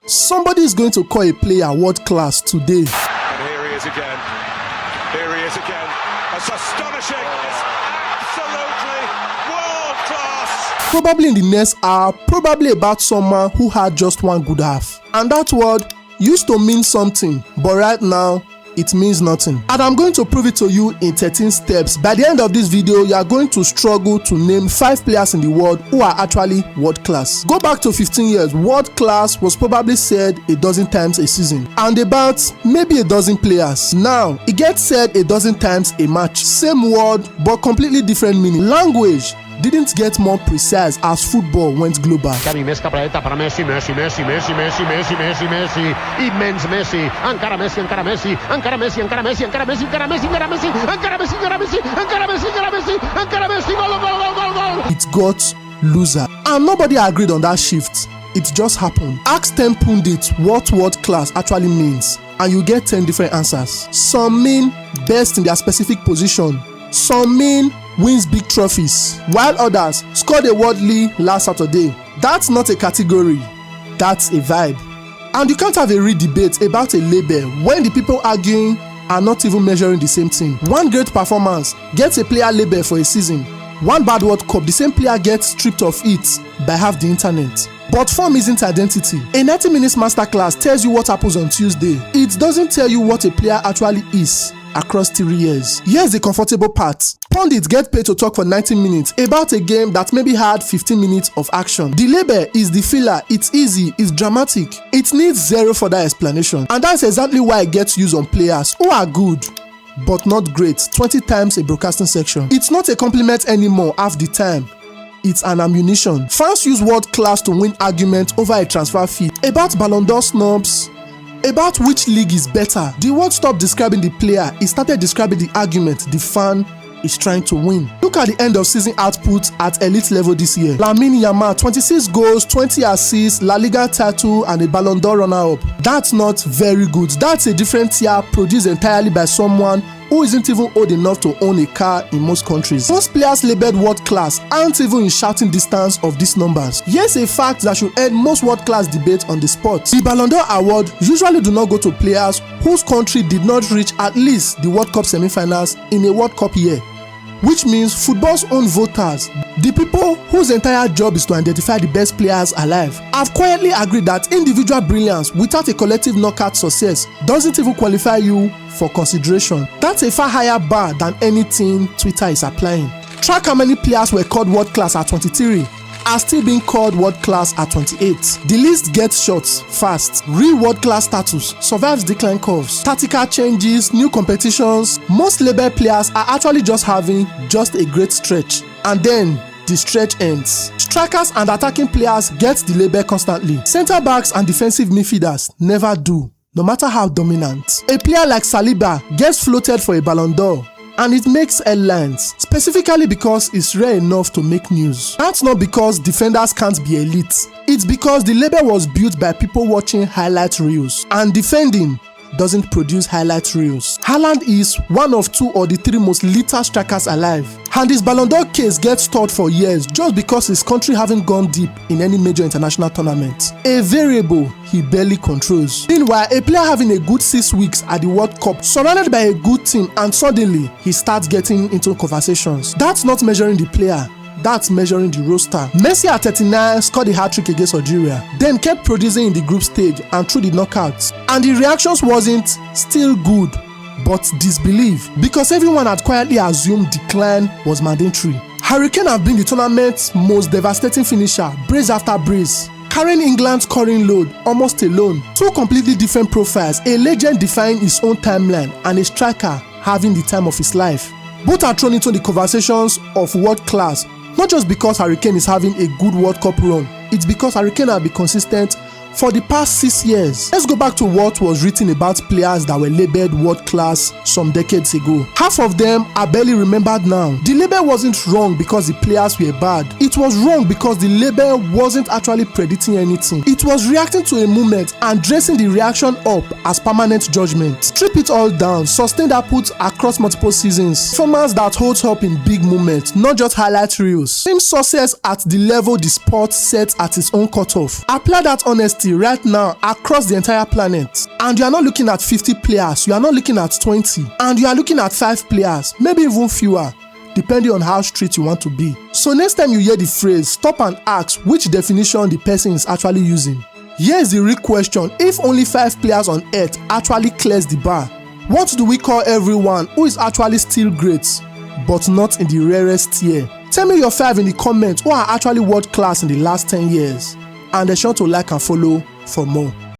Somebody is going to call a player world class today. And here he is again. Here he is again. That's astonishing. It's absolutely world class. Probably in the next hour, probably about someone who had just one good half. And that word used to mean something, but right now, it means nothing. And I'm going to prove it to you in 13 steps. By the end of this video, you are going to struggle to name 5 players in the world who are actually world class. Go back to 15 years, world class was probably said a dozen times a season, and about maybe a dozen players. Now, it gets said a dozen times a match. Same word, but completely different meaning. Language didn't get more precise as football went global. Més capradeta per Messi, Messi, Messi, Messi, Messi, Messi, Messi, Messi, immens Messi, encara Messi, encara Messi, encara Messi, encara Messi, encara Messi, encara Messi, encara Messi, encara Messi, encara Messi, encara Messi, encara Messi, encara Messi, gol, gol, gol, gol, gol. It got loser, and nobody agreed on that shift. It just happened. Ask 10 pundits what world class actually means, and you get 10 different answers. Some mean best in their specific position. Some mean wins big trophies, while others scored a worldly last Saturday. That's not a category, that's a vibe. And you can't have a real debate about a label when the people arguing are not even measuring the same thing. One great performance gets a player label for a season. One bad World Cup, the same player gets stripped of it by half the internet. But form isn't identity. A 90 minutes masterclass tells you what happens on Tuesday. It doesn't tell you what a player actually is across 3 years. Here's the comfortable part. Pundits get paid to talk for 90 minutes about a game that maybe had 15 minutes of action. The label is the filler, it's easy, it's dramatic. It needs zero further explanation. And that's exactly why it gets used on players who are good but not great 20 times a broadcasting section. It's not a compliment anymore half the time. It's an ammunition. Fans use world class to win arguments over a transfer fee, about Ballon d'Or snubs, about which league is better. The word stopped describing the player, it started describing the argument the fan is trying to win. Look at the end of season output at elite level this year. Lamine Yamal, 26 goals, 20 assists, La Liga title, and a Ballon d'Or runner-up. That's not very good. That's a different tier produced entirely by someone who isn't even old enough to own a car in most countries. Most players labeled world class aren't even in shouting distance of these numbers. Here's a fact that should end most world class debate on the spot. The Ballon d'Or award usually do not go to players whose country did not reach at least the World Cup semi-finals in a World Cup year. Which means football's own voters, the people whose entire job is to identify the best players alive, have quietly agreed that individual brilliance without a collective knockout success doesn't even qualify you for consideration. That's a far higher bar than anything Twitter is applying. Track how many players were called world class at 23 are still being called world class at 28. The list gets short fast. Real world class status survives decline curves, tactical changes, new competitions. Most label players are actually just having just a great stretch, and then the stretch ends. Strikers and attacking players get the label constantly. Centre backs and defensive midfielders never do, no matter how dominant. A player like Saliba gets floated for a Ballon d'Or, and it makes headlines, specifically because it's rare enough to make news. That's not because defenders can't be elite. It's because the label was built by people watching highlight reels, and defending doesn't produce highlight reels. Haaland is one of 2 or the 3 most lethal strikers alive, and his Ballon d'Or case gets stalled for years just because his country haven't gone deep in any major international tournament, a variable he barely controls. Meanwhile, a player having a good 6 weeks at the World Cup, surrounded by a good team, and suddenly he starts getting into conversations. That's not measuring the player, that's measuring the roster. Messi at 39 scored a hat-trick against Algeria, then kept producing in the group stage and through the knockouts. And the reactions wasn't still good, but disbelief, because everyone had quietly assumed decline was mandatory. Harry Kane have been the tournament's most devastating finisher, brace after brace, carrying England's scoring load almost alone. 2 completely different profiles, a legend defying his own timeline and a striker having the time of his life. Both are thrown into the conversations of world class, not just because Harry Kane is having a good World Cup run, it's because Harry Kane has been consistent for the past 6 years. Let's go back to what was written about players that were labeled world class some decades ago. Half of them are barely remembered now. The label wasn't wrong because the players were bad. It was wrong because the label wasn't actually predicting anything. It was reacting to a moment and dressing the reaction up as permanent judgment. Strip it all down, sustain that put across multiple seasons, performance that holds up in big moments, not just highlight reels. Team success at the level the sport sets at its own cutoff. Apply that honesty right now across the entire planet. And you are not looking at 50 players, you are not looking at 20, and you are looking at 5 players, maybe even fewer, depending on how strict you want to be. So next time you hear the phrase, stop and ask which definition the person is actually using. Here's the real question: if only 5 players on earth actually clears the bar, what do we call everyone who is actually still great, but not in the rarest tier? Tell me your 5 in the comments who are actually world class in the last 10 years. And be sure to like and follow for more.